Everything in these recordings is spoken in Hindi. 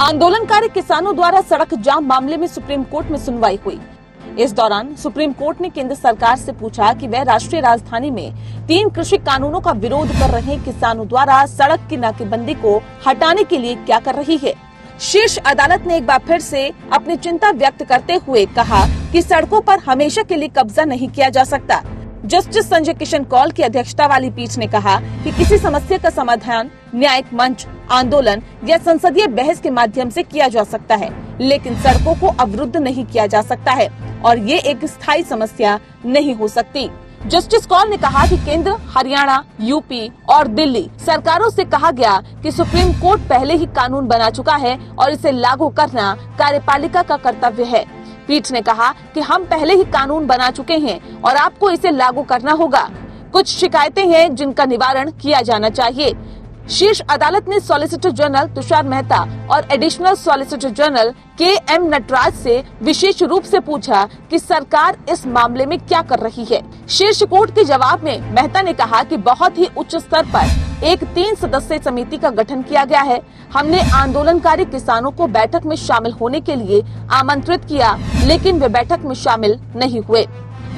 आंदोलनकारी किसानों द्वारा सड़क जाम मामले में सुप्रीम कोर्ट में सुनवाई हुई। इस दौरान सुप्रीम कोर्ट ने केंद्र सरकार से पूछा कि वह राष्ट्रीय राजधानी में 3 कृषि कानूनों का विरोध कर रहे किसानों द्वारा सड़क की नाकेबंदी को हटाने के लिए क्या कर रही है। शीर्ष अदालत ने एक बार फिर से अपनी चिंता व्यक्त करते हुए कहा कि सड़कों पर हमेशा के लिए कब्जा नहीं किया जा सकता। जस्टिस संजय किशन कौल की अध्यक्षता वाली पीठ ने कहा कि किसी समस्या का समाधान न्यायिक मंच, आंदोलन या संसदीय बहस के माध्यम से किया जा सकता है, लेकिन सड़कों को अवरुद्ध नहीं किया जा सकता है और ये एक स्थायी समस्या नहीं हो सकती। जस्टिस कौल ने कहा कि केंद्र, हरियाणा, यूपी और दिल्ली सरकारों से कहा गया कि सुप्रीम कोर्ट पहले ही कानून बना चुका है और इसे लागू करना कार्यपालिका का कर्तव्य है। पीठ ने कहा कि हम पहले ही कानून बना चुके हैं और आपको इसे लागू करना होगा। कुछ शिकायतें हैं जिनका निवारण किया जाना चाहिए। शीर्ष अदालत ने सॉलिसिटर जनरल तुषार मेहता और additional solicitor general K M. Nataraj से विशेष रूप से पूछा कि सरकार इस मामले में क्या कर रही है। शीर्ष कोर्ट के जवाब में मेहता ने कहा कि बहुत ही उच्च स्तर पर एक 3 सदस्यीय समिति का गठन किया गया है। हमने आंदोलनकारी किसानों को बैठक में शामिल होने के लिए आमंत्रित किया, लेकिन वे बैठक में शामिल नहीं हुए।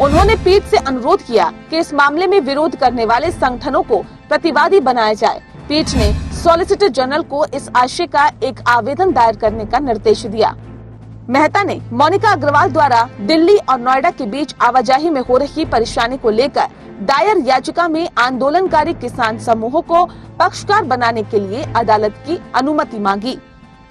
उन्होंने पीठ से अनुरोध किया कि इस मामले में विरोध करने वाले संगठनों को प्रतिवादी बनाया जाए। पीठ ने सॉलिसिटर जनरल को इस आशय का एक आवेदन दायर करने का निर्देश दिया। मेहता ने मोनिका अग्रवाल द्वारा दिल्ली और नोएडा के बीच आवाजाही में हो रही परेशानी को लेकर दायर याचिका में आंदोलनकारी किसान समूहों को पक्षकार बनाने के लिए अदालत की अनुमति मांगी।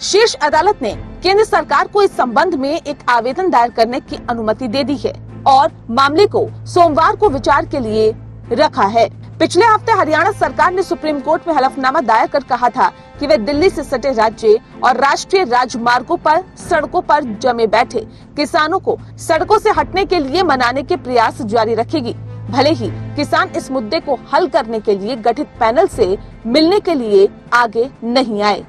शीर्ष अदालत ने केंद्र सरकार को इस संबंध में एक आवेदन दायर करने की अनुमति दे दी है और मामले को सोमवार को विचार के लिए रखा है। पिछले हफ्ते हरियाणा सरकार ने सुप्रीम कोर्ट में हलफनामा दायर कर कहा था कि वे दिल्ली से सटे राज्य और राष्ट्रीय राजमार्गों पर सड़कों पर जमे बैठे किसानों को सड़कों से हटने के लिए मनाने के प्रयास जारी रखेगी, भले ही किसान इस मुद्दे को हल करने के लिए गठित पैनल से मिलने के लिए आगे नहीं आए।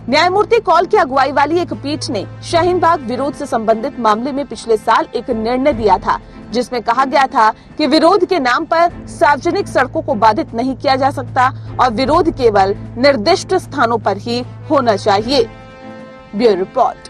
न्यायमूर्ति कौल की अगुवाई वाली एक पीठ ने शाहीन बाग विरोध से संबंधित मामले में पिछले साल एक निर्णय दिया था, जिसमें कहा गया था कि विरोध के नाम पर सार्वजनिक सड़कों को बाधित नहीं किया जा सकता और विरोध केवल निर्दिष्ट स्थानों पर ही होना चाहिए। Bureau report.